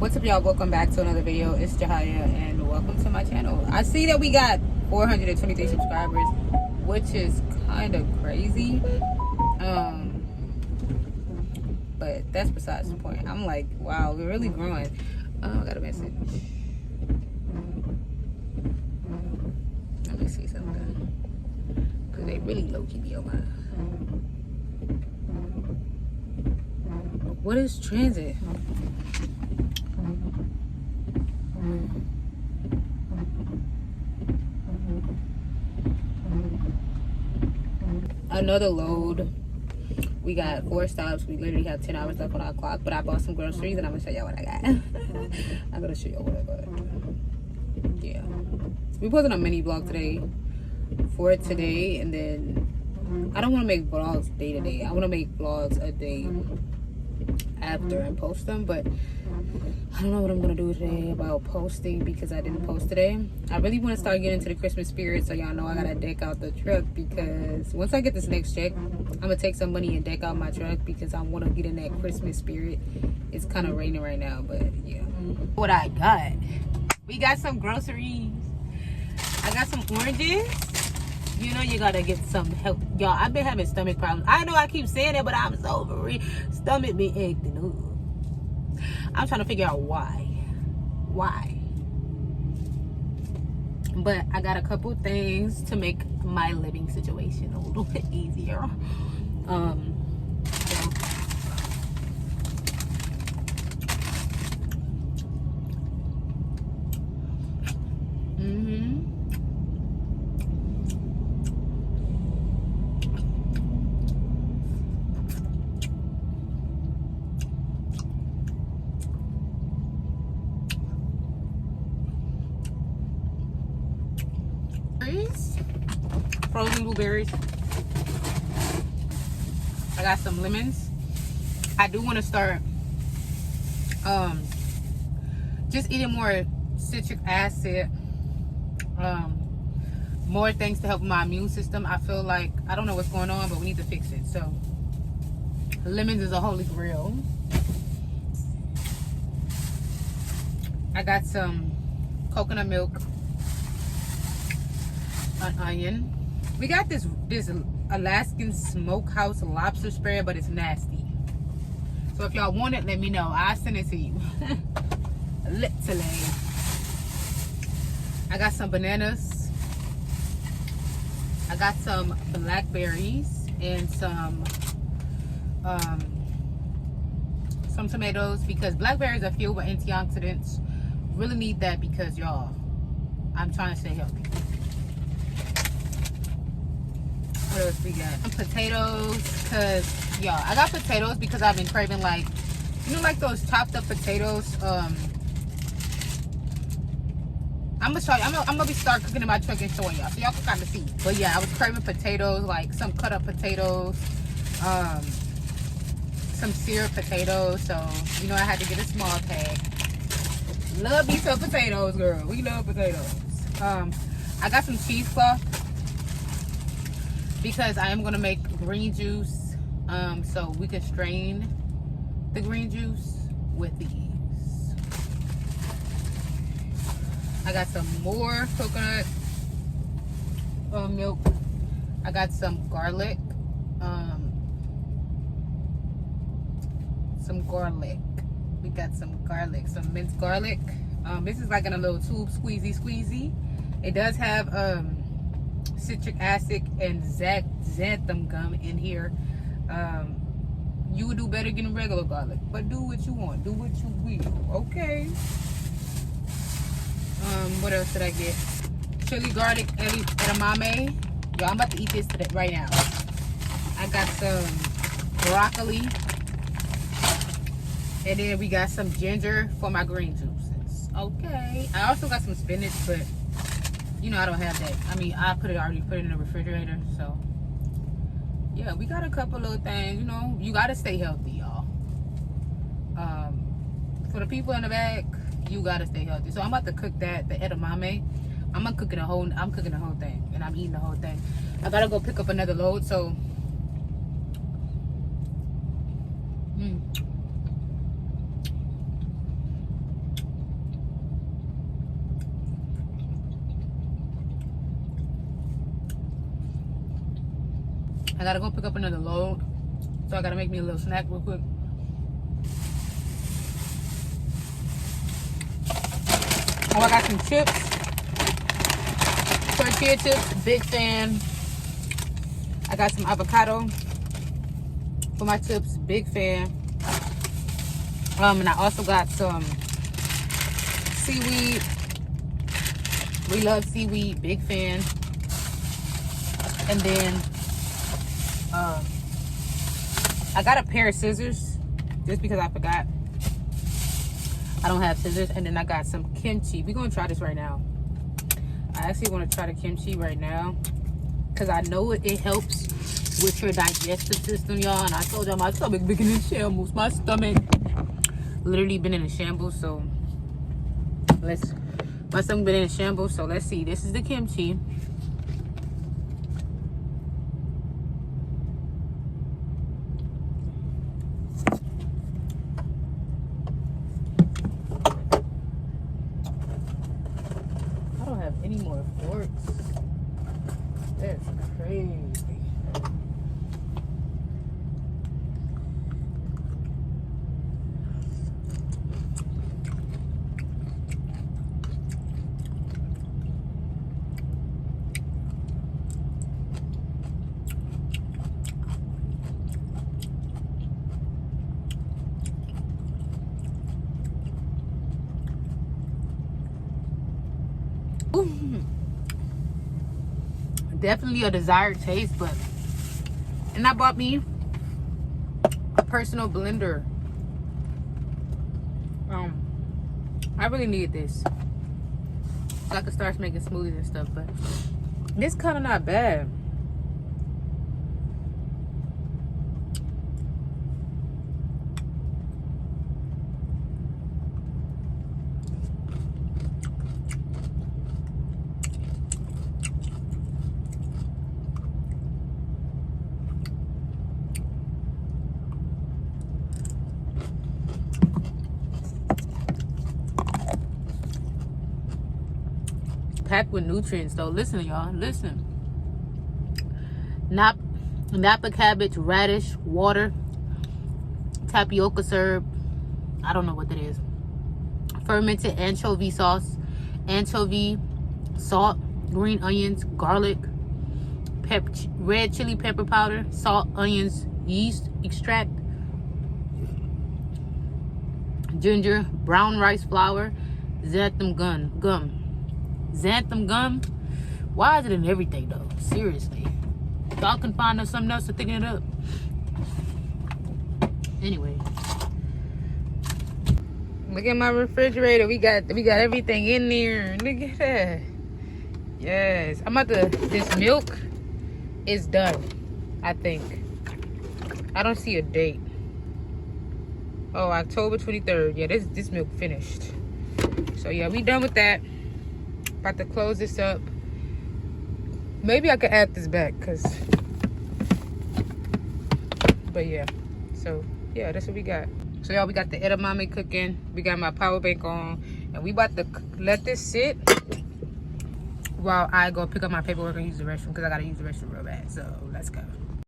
What's up, y'all? Welcome back to another video. It's Jahia and welcome to my channel. I see that we got 423 subscribers, which is kind of crazy, but that's besides the point. I'm like, wow, we're really growing. I got a message. Let me see something, because they really low-key be on my... What is transit? Another load. We got 4 stops. We literally have 10 hours left on our clock, but I bought some groceries and I'm gonna show y'all what I got. I'm gonna show y'all what I got. Yeah, we posted a mini vlog today for today, and then I don't want to make vlogs day to day. I want to make vlogs a day after and post them, but I don't know what I'm gonna do today about posting because I didn't post today. I really want to start getting into the Christmas spirit, so y'all know I gotta deck out the truck, because once I get this next check, I'm gonna take some money and deck out my truck because I want to get in that Christmas spirit. It's kind of raining right now, but yeah. What I got, we got some groceries. I got some oranges. You know you gotta get some help, y'all. I've been having stomach problems. I know I keep saying it, but I'm so for real. Stomach been acting up. I'm trying to figure out why. But I got a couple things to make my living situation a little bit easier. Frozen blueberries. I got some lemons. I do want to start just eating more citric acid, more things to help my immune system. I feel like I don't know what's going on, but we need to fix it. So lemons is a holy grail. I got some coconut milk, an onion. We got this Alaskan Smokehouse lobster spread, but it's nasty. So if y'all want it, let me know. I'll send it to you. Literally. I got some bananas. I got some blackberries and some tomatoes, because blackberries are filled with antioxidants. Really need that because, y'all, I'm trying to stay healthy. What else we got? Some potatoes, because y'all, I got potatoes because I've been craving, like, you know, like those chopped up potatoes. I'm gonna show you. I'm gonna be start cooking in my truck and showing y'all, so y'all can kind of see. But yeah, I was craving potatoes, like some cut up potatoes, some syrup potatoes. So you know, I had to get a small pack. Love me some potatoes, girl. We love potatoes. I got some cheesecloth, because I am gonna make green juice, so we can strain the green juice with these. I got some more coconut milk. I got some garlic, We got some garlic, some minced garlic. This is like in a little tube, squeezy. It does have citric acid and xanthan gum in here. You would do better getting regular garlic, but do what you want, do what you will, okay? What else did I get? Chili garlic edamame. Yo, I'm about to eat this today, right now. I got some broccoli, and then we got some ginger for my green juices. Okay, I also got some spinach, but you know I don't have that. I mean, I already put it in the refrigerator. So yeah, we got a couple little things. You know, you gotta stay healthy, y'all. For the people in the back, you gotta stay healthy. So I'm about to cook the edamame. I'm cooking the whole thing, and I'm eating the whole thing. I gotta go pick up another load, so I gotta go pick up another load. So I gotta make me a little snack real quick. Oh, I got some chips. Tortilla chips, big fan. I got some avocado for my chips, big fan. And I also got some seaweed. We love seaweed, big fan. And then I got a pair of scissors just because I forgot. I don't have scissors. And then I got some kimchi. We're gonna try this right now. I actually want to try the kimchi right now because I know it helps with your digestive system, y'all. And I told y'all my stomach been in shambles. My stomach literally been in a shambles. So my stomach been in a shambles. So let's see. This is the kimchi. Any more forks? That's crazy. Definitely a desired taste, but and I bought me a personal blender. I really need this so I can start making smoothies and stuff, but this kind of not bad. Packed with nutrients though. Listen, y'all, listen. Napa cabbage, radish, water, tapioca syrup, I don't know what that is, fermented anchovy sauce, anchovy, salt, green onions, garlic, red chili pepper powder, salt, onions, yeast extract, ginger, brown rice flour, xanthan gum. Xanthan gum. Why is it in everything though? Seriously, y'all can find us something else to thicken it up. Anyway, look at my refrigerator. We got everything in there. Look at that. Yes, this milk is done, I think. I don't see a date. Oh, October 23rd. Yeah, this milk finished. So yeah, we done with that. About to close this up. Maybe I could add this back, but yeah. So yeah, that's what we got. So y'all, we got the edamame cooking. We got my power bank on, and we about to let this sit while I go pick up my paperwork and use the restroom because I gotta use the restroom real bad. So let's go.